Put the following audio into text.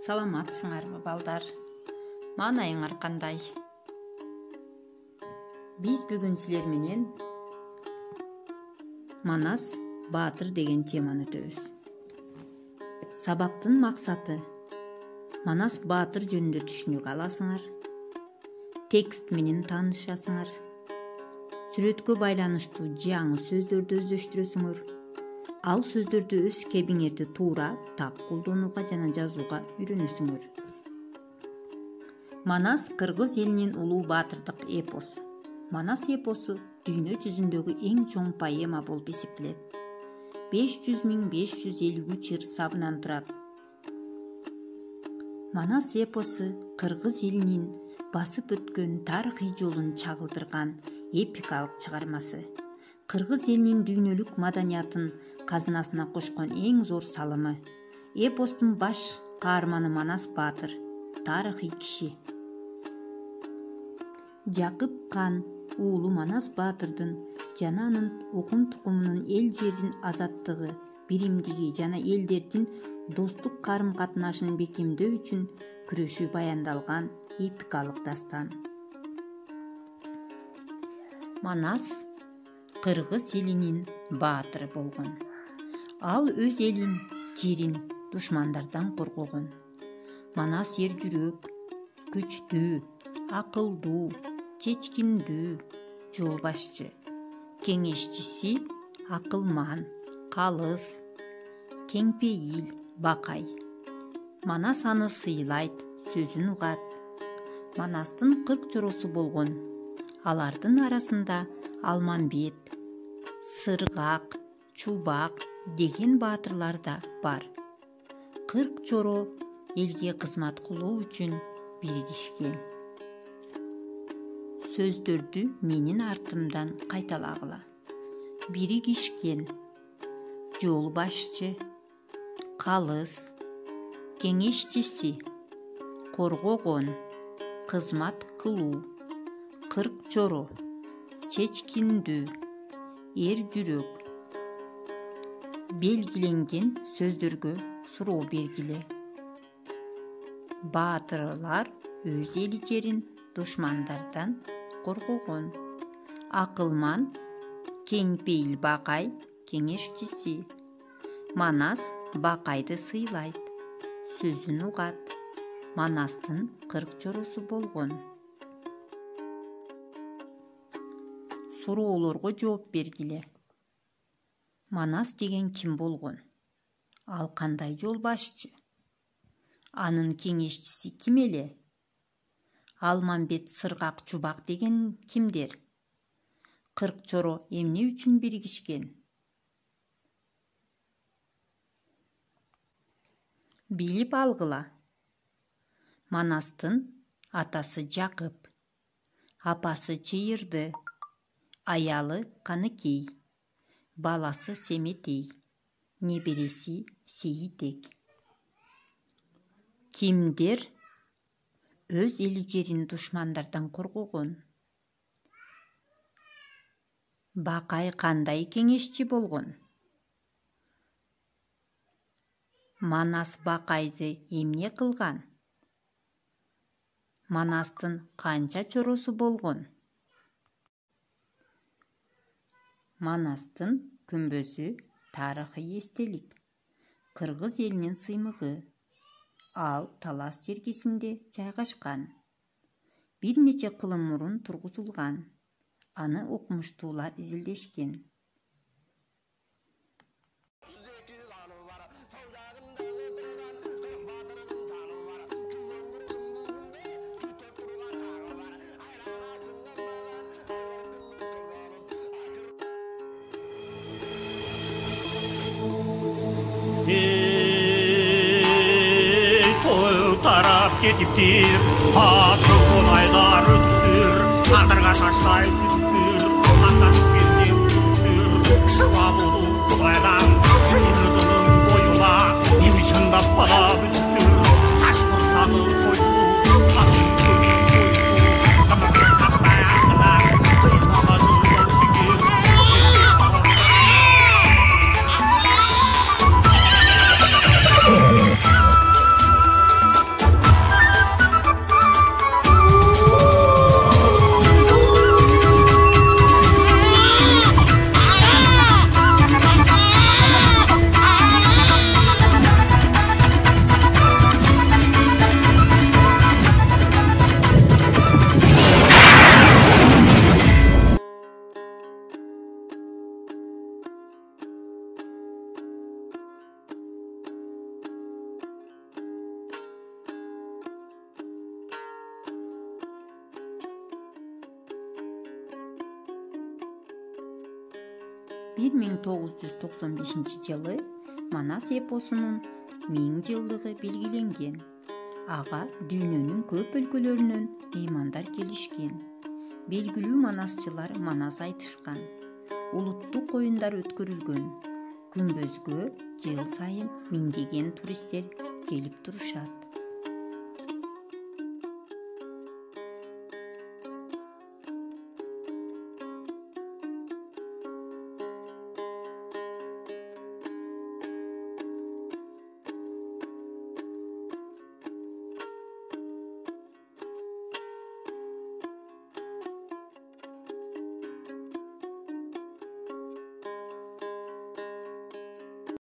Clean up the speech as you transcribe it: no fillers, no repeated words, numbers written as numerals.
Саламатсыңарбы балдар? Маанайыңар кандай? Биз бүгүн силер менен Манас Баатыр деген теманы өтөбүз. Сабактын максаты Манас Баатыр жөнүндө түшүнүк аласыңар. Текст менен таанышасыңар. Сүрөткө байланыштуу жаңы сөздөрдү өздөштүрөсүңөр. Ал сөздөрдү өз кебиңерде туура, так колдонууга жана жазууга үйрөнөсүңөр. Манас кыргыз элинин улуу баатырдык эпосу. Манас эпосу дүйнө жүзүндөгү эң чоң поэма болуп эсептелет. 500.553 ыр сабынан турат. Манас эпосу кыргыз элинин басып өткөн тарыхый жолун чагылдырган эпикалык чыгармасы. Кыргыз элинин дүйнөлүк маданиятын казынасына кошкон эң зор салымы. Эпостун баш каарманы Манас Баатыр, тарыхый киши. Жакып хан уулу Манас Баатырдын жана анын укум-тукумунун эл жердин азаттыгы, биримдиги жана элдердин достук карым-катнашын бекемдөө үчүн күрөшү баяндалган эпикалык дастан. Манас кыргыз элинин баатыры болгон. Ал өз элин, жерин душмандардан коргогон. Манас ер жүрөк, күчтүү, акылдуу, чечкиндүү, жол башчы, кеңешчиси, акылман, калыс, кеңпейил, бакай. Манас аны сыйлайт, сөзүн угат. Манастын 40 чоросу болгон. Алардын арасында Алманбет, Сыргак, Чубак деген баатырлар да бар. 40 чоро элге кызмат кылуу үчүн биригишкен. Сөздөрдү менин артымдан кайталагыла. Биригишкен, жол башчы, калыс, кеңешчиси, коргогон, кызмат кылуу, 40 чоро, чечкиндүү, эр жүрөк. Белгиленген сөздөргө суроо бергиле. Баатырлар өз эли жерин душмандардан коргогон. Акылман, кеңпейил бакай, кеңешчиси. Манас бакайды сыйлайт, сөзүн угат. Манастын 40 чоросу болгон. Суроолорго жооп бергиле. Манас деген ким болгон? Ал кандай жол башчы? Анын кеңешчиси ким эле? Алманбет, Сыргак, Чубак деген кимдер? 40 чоро эмне үчүн биригишкен? Билип алгыла. Манастын атасы Жакып, апасы Чыйырды, аялы Каныкей, баласы Семетей, небереси Сейитек. Кимдер өз эли жерин душмандардан коргогон? Бакай кандай кеңешчи болгон? Манас бакайды эмне кылган? Манастын канча чоросу болгон? Манастын күмбөзү тарыхый эстелик, кыргыз элинин сыймыгы. Ал Талас жергесинде жайгашкан. Бир нече кылым мурун тургузулган. Аны окумуштуулар изилдешкен. Тарап кетиптир, атшылын айлар өтүптүр, атырга ташлай түттүр, аттанып келсем түттүр, шыва болуп кудайдан, жыйырдынын боюна, эми чындап бала бүттүр, таш курсагы коюлу, катын көзүн коюлу, кымызын каптай артынан, кыймага жыл жол 1995 жылы Манас эпосунун 1000 жылдыгы белгиленген. Ага дүйнөнүн көп өлкөлөрүнөн меймандар келишкен. Белгилүү манасчылар манас айтышкан. Улуттук оюндар өткөрүлгөн. Күнбөзгө жыл сайын миңдеген туристтер келип турушат.